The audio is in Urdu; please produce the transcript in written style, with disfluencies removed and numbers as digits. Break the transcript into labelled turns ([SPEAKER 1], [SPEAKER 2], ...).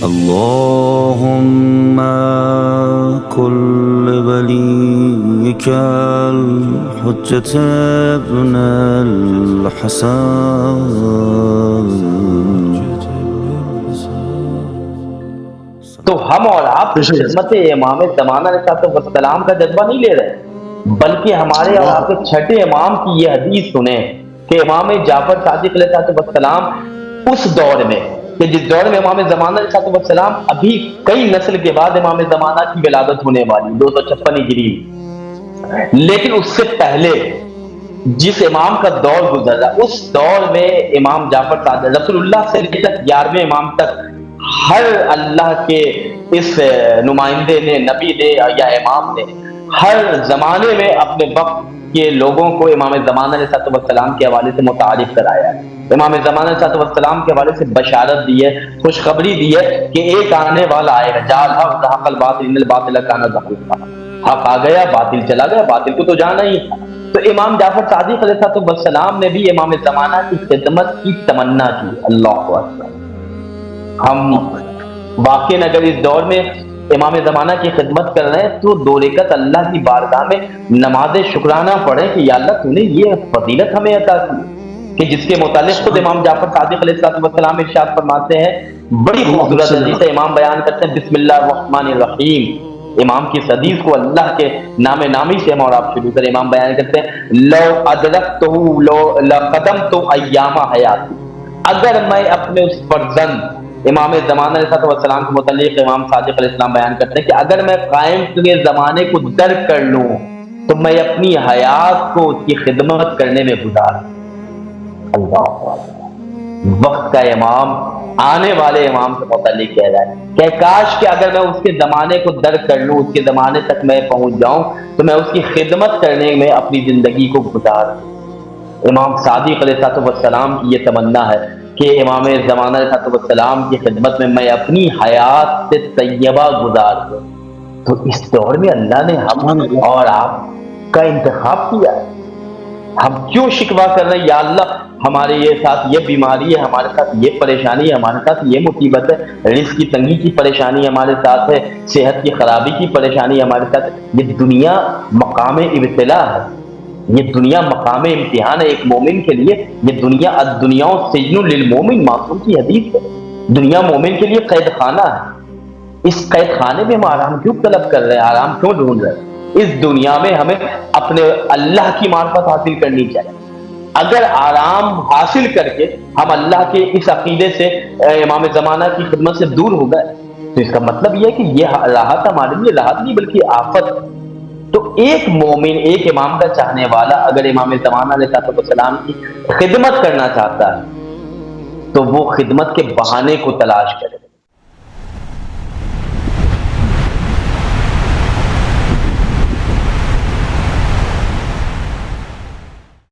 [SPEAKER 1] اللهم كل وليك الحجة ابن الحسن.
[SPEAKER 2] تو ہم اور آپ خدمت امام زمانہ علیہ السلام کا جذبہ نہیں لے رہے، بلکہ ہمارے اور آپ کے چھٹے امام کی یہ حدیث سنیں کہ امام جعفر صادق علیہ السلام اس دور میں کہ جس دور میں امام زمانہ علیہ السلام ابھی کئی نسل کے بعد امام زمانہ کی ولادت ہونے والی 256 ہجری، لیکن اس سے پہلے جس امام کا دور گزرا اس دور میں امام جعفر صادق رسول اللہ سے لے کر 11ویں امام تک ہر اللہ کے اس نمائندے نے، نبی نے یا امام نے ہر زمانے میں اپنے وقت کے لوگوں کو امام زمانہ علیہ السلام کے حوالے سے متعارف کرایا ہے، امام زمانہ علیہ السلام کے حوالے سے بشارت دی ہے، خوشخبری دی ہے کہ ایک آنے والا آئے گا، جاء الحق زهق الباطل ان الباطل کان زهوقا، حق آ گیا باطل چلا گیا، باطل کو تو جانا ہی تھا۔ تو امام جعفر صادق علیہ السلام نے بھی امام زمانہ کی خدمت کی تمنا کی۔ اللہ اکبر۔ ہم واقعی اگر اس دور میں امام زمانہ کی خدمت کر رہے ہیں تو 2 رکعت اللہ کی بارگاہ میں نماز شکرانہ پڑھیں کہ یا اللہ تو نے یہ فضیلت ہمیں عطا کی، کہ جس کے متعلق خود امام جعفر صادق علیہ السلام ارشاد فرماتے ہیں، بڑی خوبصورت حدیث ہے، امام بیان کرتے ہیں بسم اللہ الرحمن الرحیم، امام کی اس حدیث کو اللہ کے نام نامی سے ہم اور آپ شروع کریں۔ امام بیان کرتے ہیں لو ادرکتہ لو لقدمت ایام حیاتی، اگر میں اپنے اس فرزند امام زمانہ علیہ السلام کے متعلق امام صادق علیہ السلام بیان کرتے ہیں کہ اگر میں قائم کے زمانے کو درک کر لوں تو میں اپنی حیات کو اس کی خدمت کرنے میں گزار دوں۔ اللہ وقت کا امام آنے والے امام سے متعلق کہہ رہا ہے کہ کاش کہ اگر میں اس کے زمانے کو درک کر لوں، اس کے زمانے تک میں پہنچ جاؤں تو میں اس کی خدمت کرنے میں اپنی زندگی کو گزار دوں۔ امام صادق علیہ السلام کی یہ تمنا ہے کہ امام زمانہ علیہ السلام کی خدمت میں میں اپنی حیات سے طیبہ گزار دوں۔ تو اس دور میں اللہ نے ہم اور آپ کا انتخاب کیا ہے، ہم کیوں شکوہ کر رہے ہیں یا اللہ ہمارے یہ ساتھ یہ بیماری ہے، ہمارے ساتھ یہ پریشانی ہے، ہمارے ساتھ یہ مصیبت ہے، رزق کی تنگی کی پریشانی ہمارے ساتھ ہے، صحت کی خرابی کی پریشانی ہمارے ساتھ ہے۔ یہ دنیا مقام ابتلا ہے، یہ دنیا مقام امتحان ہے ایک مومن کے لیے۔ یہ دنیا الدنیا سجن للمومن، معصوم کی حدیث ہے، دنیا مومن کے لیے قید خانہ ہے۔ اس قید خانے میں ہم آرام کیوں طلب کر رہے ہیں، آرام کیوں ڈھونڈ رہے ہیں؟ اس دنیا میں ہمیں اپنے اللہ کی معرفت حاصل کرنی چاہیے۔ اگر آرام حاصل کر کے ہم اللہ کے اس عقیدے سے امام زمانہ کی خدمت سے دور ہو گئے تو اس کا مطلب یہ ہے کہ یہ راحت ہمارے لیے راحت نہیں بلکہ آفت ہے۔ تو ایک مومن، ایک امام کا چاہنے والا اگر امام زمانہ علیہ السلام کی خدمت کرنا چاہتا ہے تو وہ خدمت کے بہانے کو تلاش کرے۔